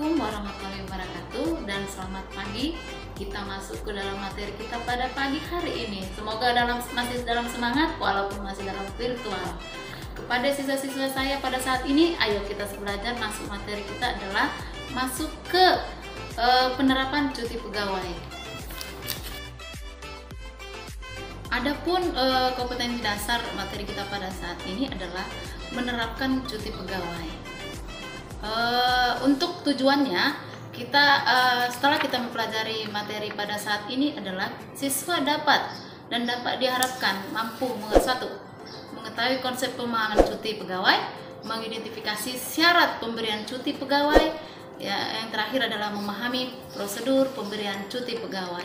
Assalamualaikum warahmatullahi wabarakatuh dan selamat pagi. Kita masuk ke dalam materi kita pada pagi hari ini. Semoga masih dalam semangat walaupun masih dalam virtual. Kepada siswa-siswa saya pada saat ini, ayo kita belajar. Masuk materi kita adalah masuk ke penerapan cuti pegawai. Adapun kompetensi dasar materi kita pada saat ini adalah menerapkan cuti pegawai. Untuk tujuannya kita setelah kita mempelajari materi pada saat ini adalah siswa dapat diharapkan mampu mengetahui konsep pemahaman cuti pegawai, mengidentifikasi syarat pemberian cuti pegawai, yang terakhir adalah memahami prosedur pemberian cuti pegawai.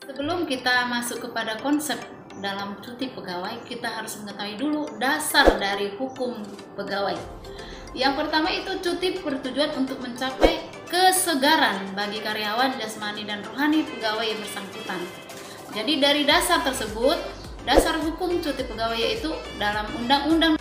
Sebelum kita masuk kepada konsep dalam cuti pegawai, kita harus mengetahui dulu dasar dari hukum pegawai. Yang pertama itu cuti bertujuan untuk mencapai kesegaran bagi karyawan jasmani dan rohani pegawai yang bersangkutan. Jadi dari dasar tersebut, dasar hukum cuti pegawai yaitu dalam Undang-Undang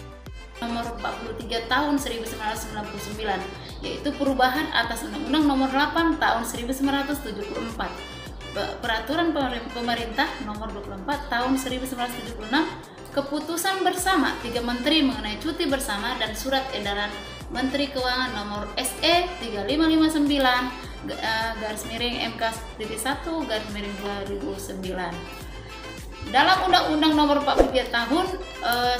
Nomor 43 Tahun 1999, yaitu perubahan atas Undang-Undang Nomor 8 Tahun 1974. Peraturan Pemerintah Nomor 24 Tahun 1976, keputusan bersama 3 menteri mengenai cuti bersama, dan surat edaran Menteri Keuangan Nomor SE 3559 /1/2009. Dalam Undang-Undang Nomor 43 Tahun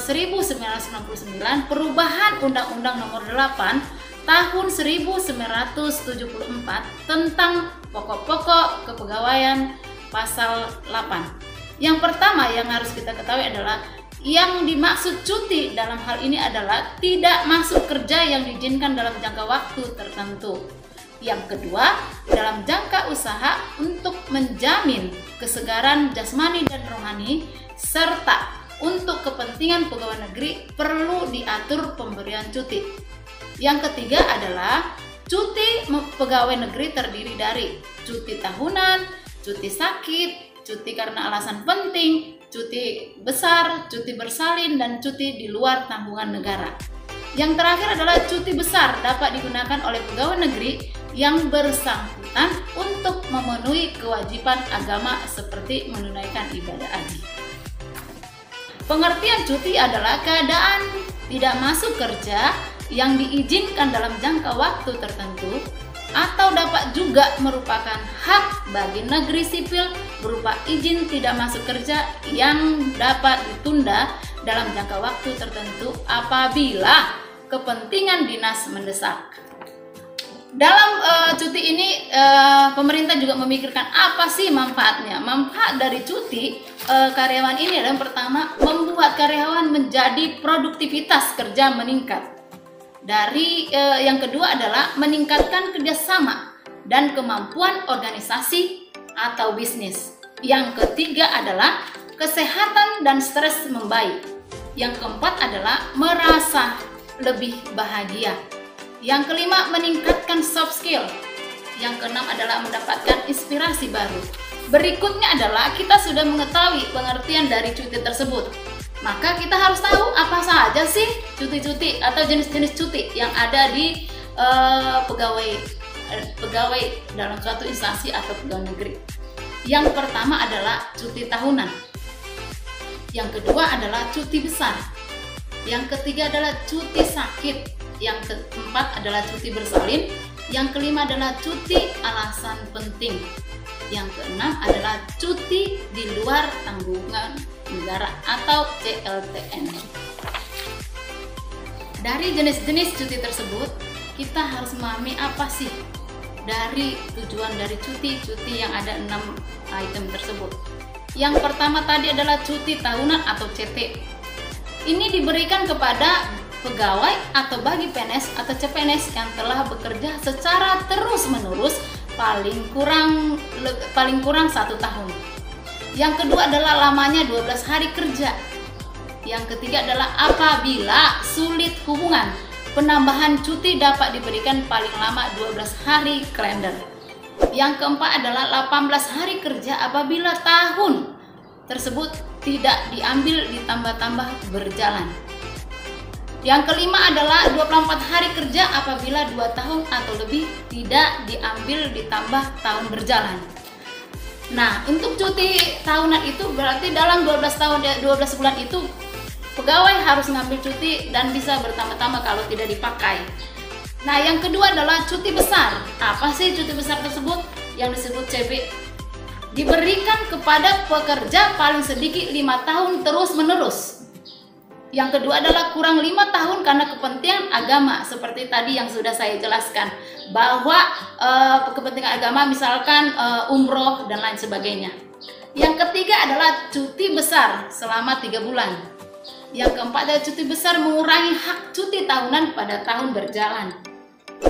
1999, perubahan Undang-Undang Nomor 8 Tahun 1974 tentang pokok-pokok kepegawaian pasal 8. Yang pertama yang harus kita ketahui adalah yang dimaksud cuti dalam hal ini adalah tidak masuk kerja yang diizinkan dalam jangka waktu tertentu. Yang kedua, dalam jangka usaha untuk menjamin kesegaran jasmani dan rohani, serta untuk kepentingan pegawai negeri perlu diatur pemberian cuti. Yang ketiga adalah cuti pegawai negeri terdiri dari cuti tahunan, cuti sakit, cuti karena alasan penting, cuti besar, cuti bersalin, dan cuti di luar tanggungan negara. Yang terakhir adalah cuti besar dapat digunakan oleh pegawai negeri yang bersangkutan untuk memenuhi kewajiban agama seperti menunaikan ibadah haji. Pengertian cuti adalah keadaan tidak masuk kerja yang diizinkan dalam jangka waktu tertentu, atau dapat juga merupakan hak bagi negeri sipil berupa izin tidak masuk kerja yang dapat ditunda dalam jangka waktu tertentu apabila kepentingan dinas mendesak. Dalam cuti ini pemerintah juga memikirkan apa sih manfaatnya. Manfaat dari cuti karyawan ini adalah yang pertama, membuat karyawan menjadi produktivitas kerja meningkat. Yang kedua adalah meningkatkan kerjasama dan kemampuan organisasi atau bisnis. Yang ketiga adalah kesehatan dan stres membaik. Yang keempat adalah merasa lebih bahagia. Yang kelima, meningkatkan soft skill. Yang keenam adalah mendapatkan inspirasi baru. Berikutnya adalah kita sudah mengetahui pengertian dari cuti tersebut. Maka kita harus tahu apa saja sih cuti-cuti atau jenis-jenis cuti yang ada di pegawai dalam suatu instansi atau pegawai negeri. Yang pertama adalah cuti tahunan. Yang kedua adalah cuti besar. Yang ketiga adalah cuti sakit. Yang keempat adalah cuti bersalin. Yang kelima adalah cuti alasan penting. Yang keenam adalah cuti di luar tanggungan negara atau CLTN. Dari jenis-jenis cuti tersebut, kita harus memahami apa sih dari tujuan dari cuti yang ada 6 item tersebut. Yang pertama tadi adalah cuti tahunan atau CT. Ini diberikan kepada pegawai atau bagi PNS atau CPNS yang telah bekerja secara terus-menerus paling kurang 1 tahun. Yang kedua adalah lamanya 12 hari kerja. Yang ketiga adalah apabila sulit hubungan, penambahan cuti dapat diberikan paling lama 12 hari kalender. Yang keempat adalah 18 hari kerja apabila tahun tersebut tidak diambil ditambah-tambah berjalan. Yang kelima adalah 24 hari kerja apabila 2 tahun atau lebih tidak diambil ditambah tahun berjalan. Nah, untuk cuti tahunan itu berarti dalam 12 bulan itu pegawai harus ngambil cuti dan bisa bertambah-tambah kalau tidak dipakai. Nah, yang kedua adalah cuti besar. Apa sih cuti besar tersebut? Yang disebut CB. Diberikan kepada pekerja paling sedikit 5 tahun terus-menerus. Yang kedua adalah kurang 5 tahun karena kepentingan agama, seperti tadi yang sudah saya jelaskan, bahwa kepentingan agama misalkan umroh dan lain sebagainya. Yang ketiga adalah cuti besar selama 3 bulan. Yang keempat adalah cuti besar mengurangi hak cuti tahunan pada tahun berjalan.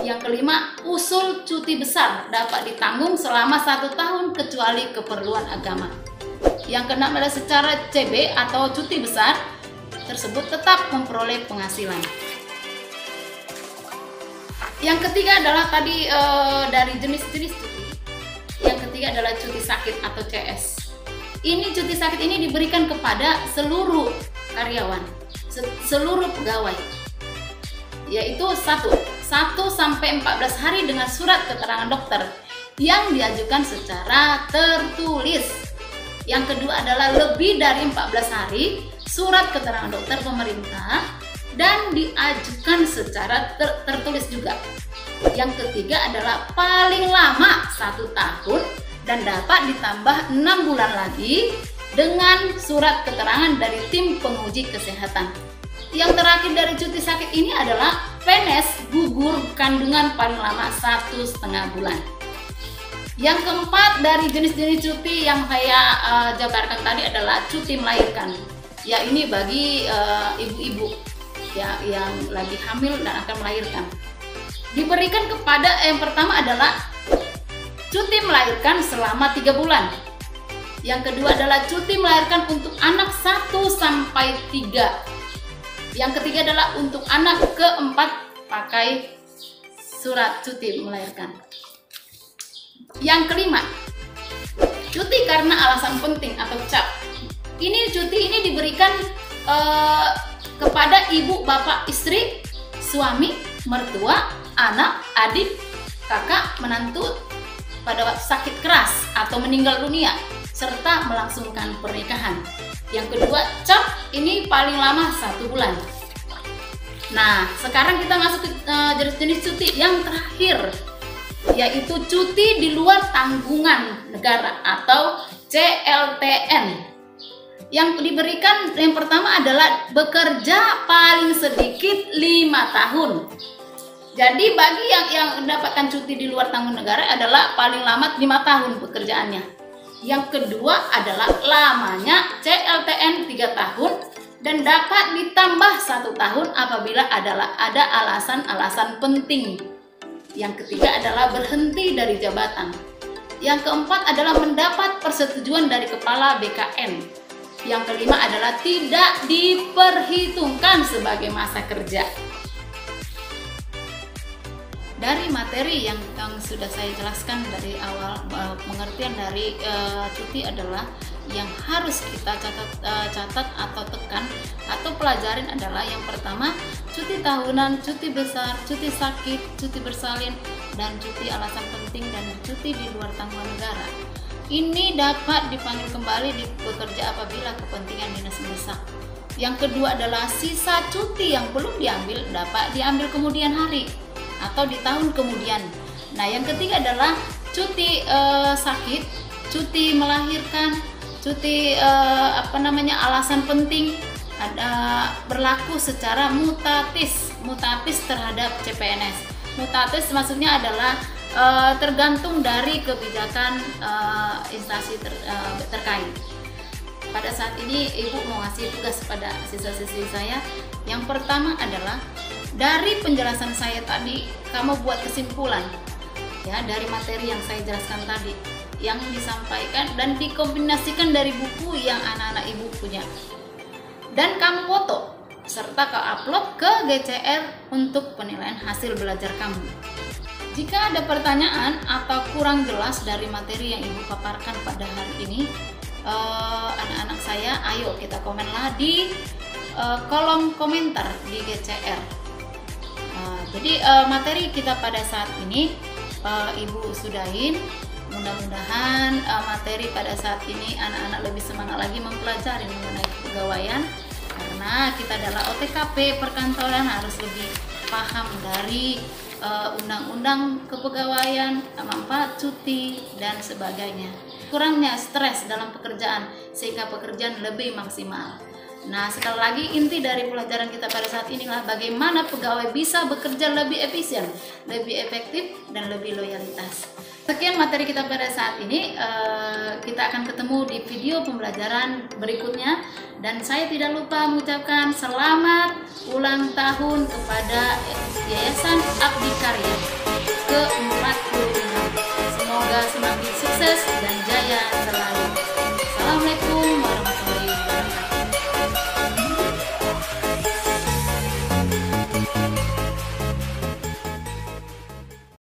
Yang kelima, usul cuti besar dapat ditanggung selama 1 tahun kecuali keperluan agama. Yang keenam adalah secara CB atau cuti besar tersebut tetap memperoleh penghasilan. Yang ketiga adalah tadi dari jenis-jenis cuti. Yang ketiga adalah cuti sakit atau CS. Ini cuti sakit ini diberikan kepada seluruh karyawan, seluruh pegawai, yaitu 1 sampai 14 hari dengan surat keterangan dokter yang diajukan secara tertulis. Yang kedua adalah lebih dari 14 hari surat keterangan dokter pemerintah dan diajukan secara tertulis juga. Yang ketiga adalah paling lama 1 tahun dan dapat ditambah 6 bulan lagi dengan surat keterangan dari tim penguji kesehatan. Yang terakhir dari cuti sakit ini adalah PNS gugur kandungan paling lama 1,5 bulan. Yang keempat dari jenis-jenis cuti yang saya jabarkan tadi adalah cuti melahirkan. Ya, ini bagi ibu-ibu ya yang lagi hamil dan akan melahirkan. Diberikan kepada yang pertama adalah cuti melahirkan selama 3 bulan. Yang kedua adalah cuti melahirkan untuk anak 1 sampai 3. Yang ketiga adalah untuk anak keempat pakai surat cuti melahirkan. Yang kelima, cuti karena alasan penting atau CAP. Cuti ini diberikan kepada ibu, bapak, istri, suami, mertua, anak, adik, kakak, menantu pada waktu sakit keras atau meninggal dunia serta melangsungkan pernikahan. Yang kedua, CAP ini paling lama 1 bulan. Nah, sekarang kita masuk ke jenis-jenis cuti yang terakhir, yaitu cuti di luar tanggungan negara atau CLTN. Yang diberikan yang pertama adalah bekerja paling sedikit 5 tahun. Jadi bagi yang mendapatkan cuti di luar tanggungan negara adalah paling lama 5 tahun pekerjaannya. Yang kedua adalah lamanya CLTN 3 tahun dan dapat ditambah 1 tahun apabila ada alasan-alasan penting. Yang ketiga adalah berhenti dari jabatan. Yang keempat adalah mendapat persetujuan dari kepala BKN. Yang kelima adalah tidak diperhitungkan sebagai masa kerja. Dari materi yang sudah saya jelaskan dari awal, pengertian dari cuti adalah yang harus kita catat atau tekan atau pelajarin adalah yang pertama, cuti tahunan, cuti besar, cuti sakit, cuti bersalin, dan cuti alasan penting dan cuti di luar tanggungan negara. Ini dapat dipanggil kembali di bekerja apabila kepentingan dinas mendesak. Yang kedua adalah sisa cuti yang belum diambil dapat diambil kemudian hari atau di tahun kemudian. Nah, yang ketiga adalah cuti sakit, cuti melahirkan, cuti alasan penting berlaku secara mutatis terhadap CPNS. Mutatis maksudnya adalah tergantung dari kebijakan instansi terkait. Pada saat ini Ibu mau ngasih tugas pada siswa-siswi saya. Yang pertama adalah dari penjelasan saya tadi, kamu buat kesimpulan ya dari materi yang saya jelaskan tadi, yang disampaikan dan dikombinasikan dari buku yang anak-anak Ibu punya. Dan kamu foto serta kau upload ke GCR untuk penilaian hasil belajar kamu. Jika ada pertanyaan atau kurang jelas dari materi yang Ibu paparkan pada hari ini, anak-anak saya, ayo kita komenlah di kolom komentar di GCR. Jadi materi kita pada saat ini Ibu sudahin. Mudah-mudahan materi pada saat ini anak-anak lebih semangat lagi mempelajari mengenai kepegawaian, karena kita adalah OTKP perkantoran harus lebih paham dari undang-undang kepegawaian, manfaat cuti dan sebagainya. Kurangnya stres dalam pekerjaan sehingga pekerjaan lebih maksimal. Nah, sekali lagi inti dari pelajaran kita pada saat inilah bagaimana pegawai bisa bekerja lebih efisien, lebih efektif dan lebih loyalitas. Sekian materi kita pada saat ini. Kita akan ketemu di video pembelajaran berikutnya, dan saya tidak lupa mengucapkan selamat ulang tahun kepada Yayasan Abdi Karya ke-45. Semoga semakin sukses dan jaya selalu. Assalamualaikum warahmatullahi wabarakatuh.